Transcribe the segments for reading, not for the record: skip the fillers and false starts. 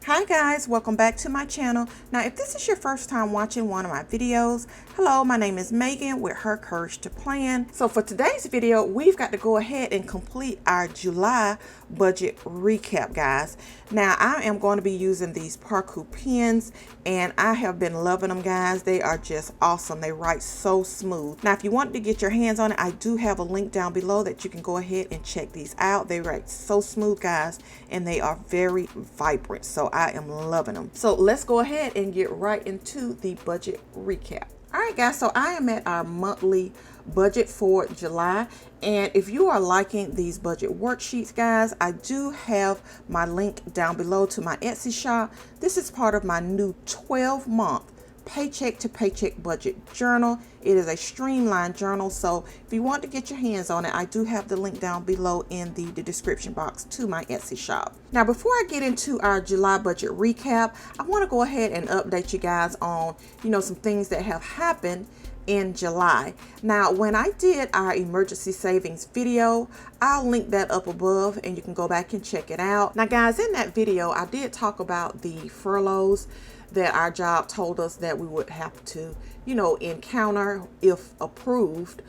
Hi guys, welcome back to my channel. Now if this is your first time watching one of my videos, hello, my name is Megan with Her Courage to Plan. So for today's video, we've got to go ahead and complete our July budget recap, guys. Now I am going to be using these Parku pens and I have been loving them, guys. They are just awesome. They write so smooth. Now if you want to get your hands on it, I do have a link down below that you can go ahead and check these out. They write so smooth, guys, and they are very vibrant. So I am loving them. So let's go ahead and get right into the budget recap. All right, guys, so I am at our monthly budget for July. And if you are liking these budget worksheets, guys, I do have my link down below to my Etsy shop. This is part of my new 12-month paycheck to paycheck budget journal. It is a streamlined journal, so if you want to get your hands on it, I do have the link down below in the description box to my Etsy shop. Now before I get into our July budget recap, I want to go ahead and update you guys on some things that have happened in July. Now when I did our emergency savings video, I'll link that up above and you can go back and check it out. Now guys, in that video I did talk about the furloughs that our job told us that we would have to encounter if approved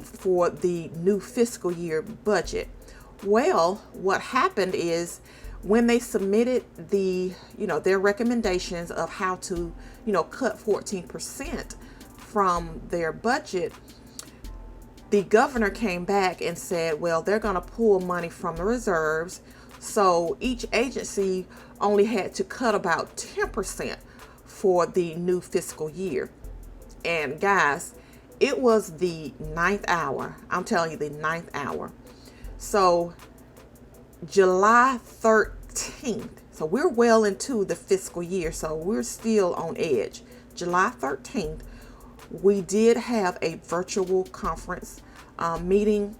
for the new fiscal year budget. Well, what happened is when they submitted the their recommendations of how to cut 14% from their budget, the governor came back and said, well, they're going to pull money from the reserves, so each agency only had to cut about 10% for the new fiscal year. And guys, it was the 9th hour. I'm telling you, the 9th hour. So July 13th, so we're well into the fiscal year, so we're still on edge. July 13th, we did have a virtual conference meeting,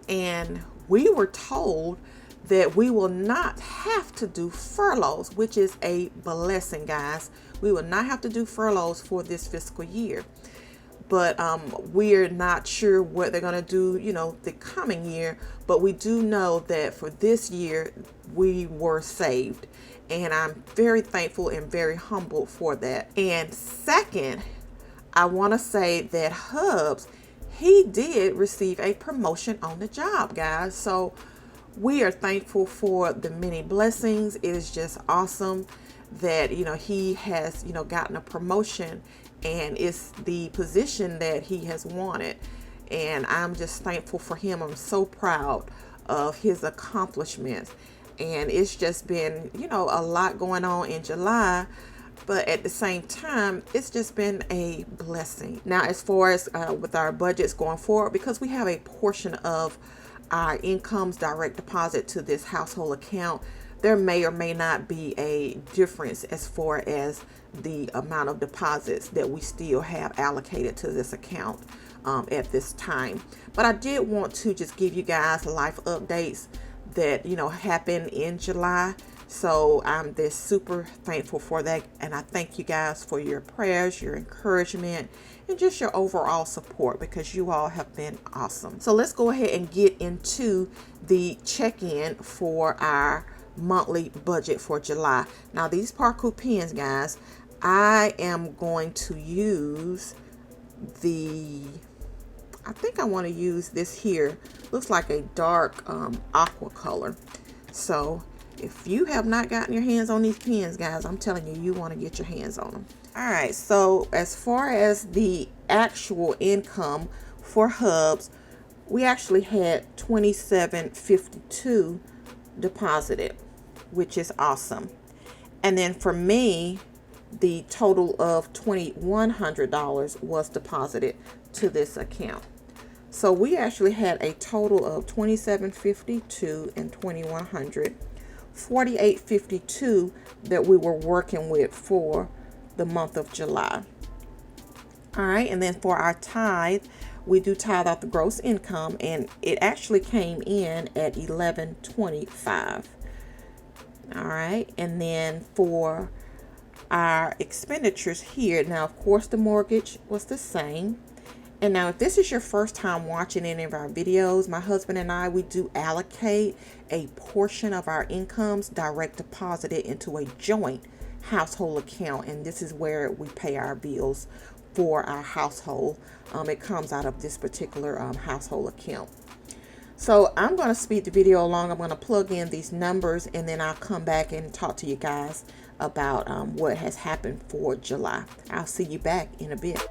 and we were told that we will not have to do furloughs, which is a blessing, guys. We will not have to do furloughs for this fiscal year. But we're not sure what they're going to do, the coming year. But we do know that for this year, we were saved. And I'm very thankful and very humbled for that. And second, I want to say that Hubs, he did receive a promotion on the job, guys. So we are thankful for the many blessings. It is just awesome that he has gotten a promotion, and it's the position that he has wanted, and I'm just thankful for him. I'm so proud of his accomplishments, and it's just been a lot going on in July, but at the same time it's just been a blessing. Now as far as with our budgets going forward, because we have a portion of our incomes direct deposit to this household account, there may or may not be a difference as far as the amount of deposits that we still have allocated to this account at this time. But I did want to just give you guys life updates that happened in July. So I'm just super thankful for that, and I thank you guys for your prayers, your encouragement, and just your overall support, because you all have been awesome. So let's go ahead and get into the check-in for our monthly budget for July. Now these Parku pens, guys, I am going to use I think I want to use this here. Looks like a dark aqua color. So if you have not gotten your hands on these pens, guys, I'm telling you, you want to get your hands on them. All right, so as far as the actual income for Hubs, we actually had $27.52 deposited, which is awesome. And then for me, the total of $2,100 was deposited to this account. So we actually had a total of $27.52 and $2,100, $48.52 that we were working with for the month of July. All right, and then for our tithe, we do tithe out the gross income, and it actually came in at $11.25. All right, and then for our expenditures here, now of course the mortgage was the same, And now if this is your first time watching any of our videos, my husband and I, we do allocate a portion of our incomes direct deposited into a joint household account. And this is where we pay our bills for our household. It comes out of this particular household account. So I'm going to speed the video along. I'm going to plug in these numbers and then I'll come back and talk to you guys about what has happened for July. I'll see you back in a bit.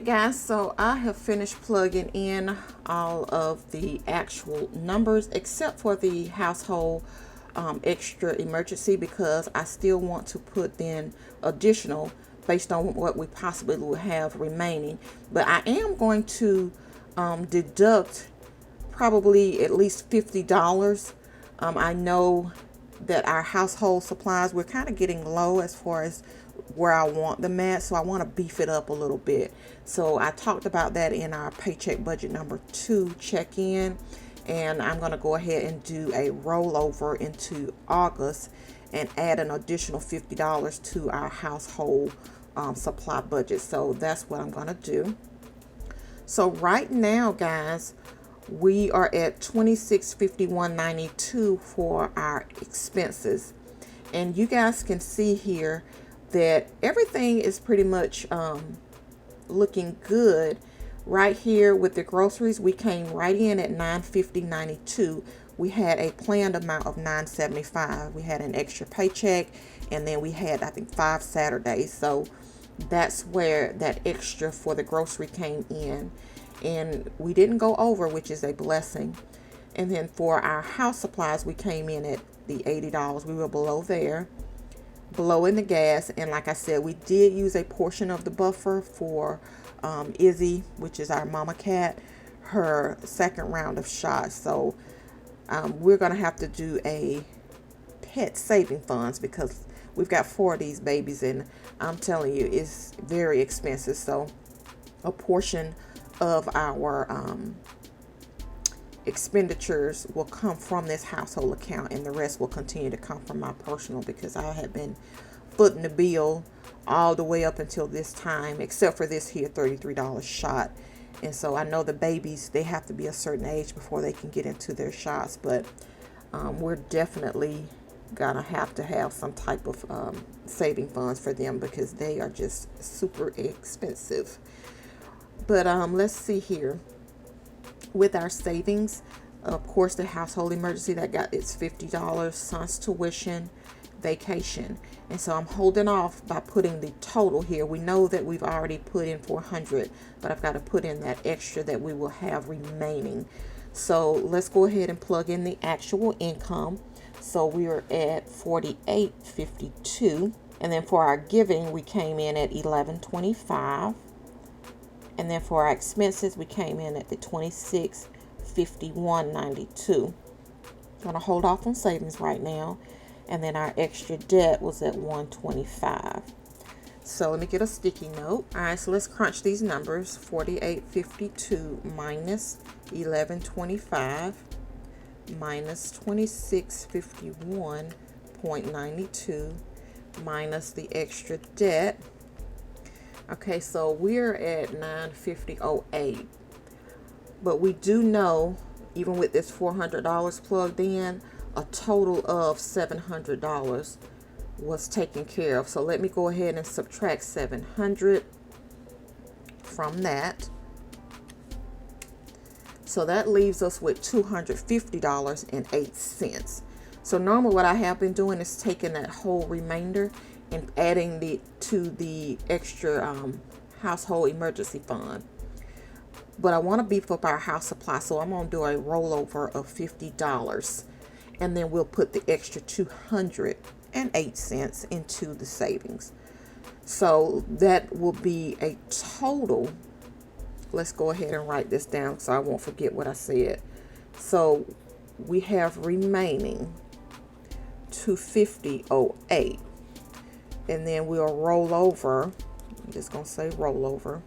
Guys, so I have finished plugging in all of the actual numbers except for the household extra emergency, because I still want to put in additional based on what we possibly will have remaining. But I am going to deduct probably at least $50. I know that our household supplies, we're kind of getting low as far as where I want them at, so I want to beef it up a little bit. So I talked about that in our paycheck budget number 2 check-in, and I'm going to go ahead and do a rollover into August and add an additional $50 to our household supply budget. So that's what I'm going to do. So right now, guys, we are at $2651.92 for our expenses, and you guys can see here that everything is pretty much looking good. Right here with the groceries, we came right in at $950.92. We had a planned amount of $975. We had an extra paycheck, and then we had, I think, 5 Saturdays. So that's where that extra for the grocery came in. And we didn't go over, which is a blessing. And then for our house supplies, we came in at the $80. We were below there. Below in the gas, and like I said, we did use a portion of the buffer for Izzy, which is our mama cat, her second round of shots. So we're gonna have to do a pet saving funds because we've got 4 of these babies, and I'm telling you, it's very expensive. So a portion of our expenditures will come from this household account, and the rest will continue to come from my personal, because I have been footing the bill all the way up until this time, except for this here $33 shot. And so I know the babies, they have to be a certain age before they can get into their shots, but we're definitely gonna have to have some type of saving funds for them because they are just super expensive. But let's see here. With our savings, of course, the household emergency that got its $50, son's tuition, vacation, and so I'm holding off by putting the total here. We know that we've already put in $400, but I've got to put in that extra that we will have remaining. So let's go ahead and plug in the actual income. So we are at $48.52, and then for our giving, we came in at $11.25. And then for our expenses, we came in at the $2651.92. Gonna hold off on savings right now. And then our extra debt was at $125. So let me get a sticky note. All right, so let's crunch these numbers. $48.52 minus $11.25 minus $2651.92 minus the extra debt. Okay, so we're at $950.08, but we do know, even with this $400 plugged in, a total of $700 was taken care of. So let me go ahead and subtract $700 from that. So that leaves us with $250.08. So normally what I have been doing is taking that whole remainder and adding it to the extra household emergency fund. But I want to beef up our house supply, so I'm going to do a rollover of $50, and then we'll put the extra 208 cents into the savings. So that will be a total let's go ahead and write this down so I won't forget what I said. So we have remaining $250.08, and then we'll roll over. I'm just gonna say roll over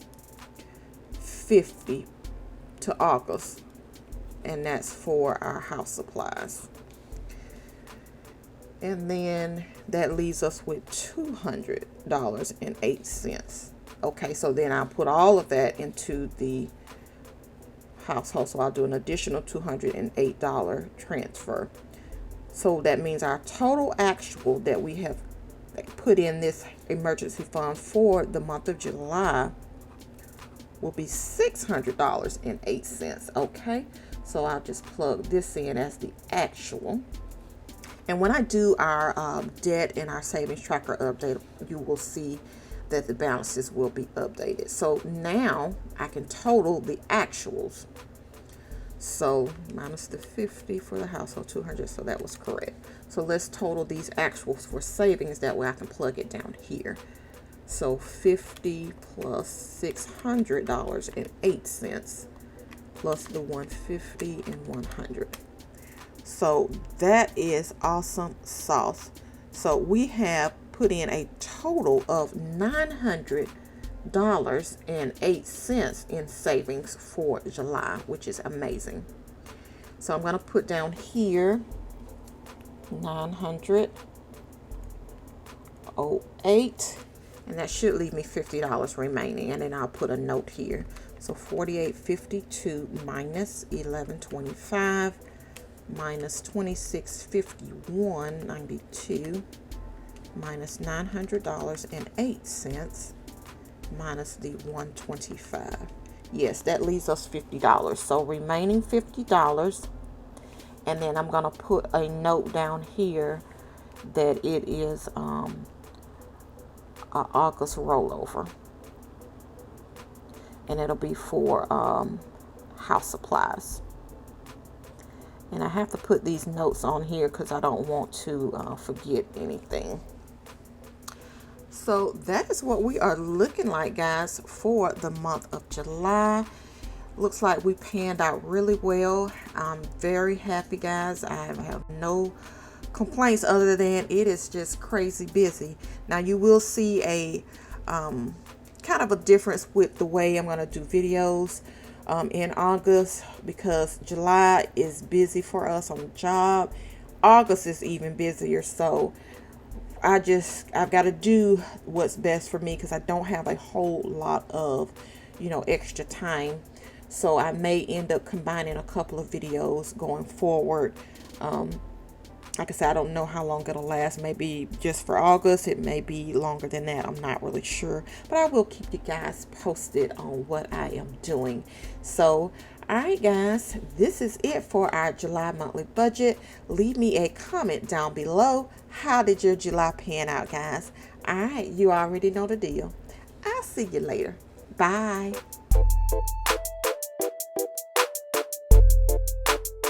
50 to August, and that's for our house supplies. And then that leaves us with $200.08. Okay, so then I'll put all of that into the household. So I'll do an additional $208 transfer. So that means our total actual that we have put in this emergency fund for the month of July will be $600.08. Okay, so I'll just plug this in as the actual. And when I do our debt and our savings tracker update, you will see that the balances will be updated. So now I can total the actuals. So minus the 50 for the household, 200. So that was correct. So let's total these actuals for savings. That way I can plug it down here. So 50 plus $600.08 plus the 150 and 100. So that is awesome sauce. So we have put in a total of $900.08 in savings for July, which is amazing. So I'm going to put down here 900.08, and that should leave me $50 remaining, and then I'll put a note here. So 48.52 minus 11.25 minus 26.51.92 minus $900.08 minus the 125. Yes, that leaves us $50. So remaining $50, and then I'm gonna put a note down here that it is a August rollover, and it'll be for house supplies. And I have to put these notes on here because I don't want to forget anything. So that is what we are looking like, guys, for the month of July. Looks like we panned out really well. I'm very happy, guys. I have no complaints other than it is just crazy busy. Now you will see a kind of a difference with the way I'm going to do videos in August, because July is busy for us on the job. August is even busier, so I've got to do what's best for me because I don't have a whole lot of extra time. So I may end up combining a couple of videos going forward. Like I said, I don't know how long it'll last. Maybe just for August. It may be longer than that. I'm not really sure. But I will keep you guys posted on what I am doing. So, alright guys, this is it for our July monthly budget. Leave me a comment down below. How did your July pan out, guys? Alright, you already know the deal. I'll see you later. Bye.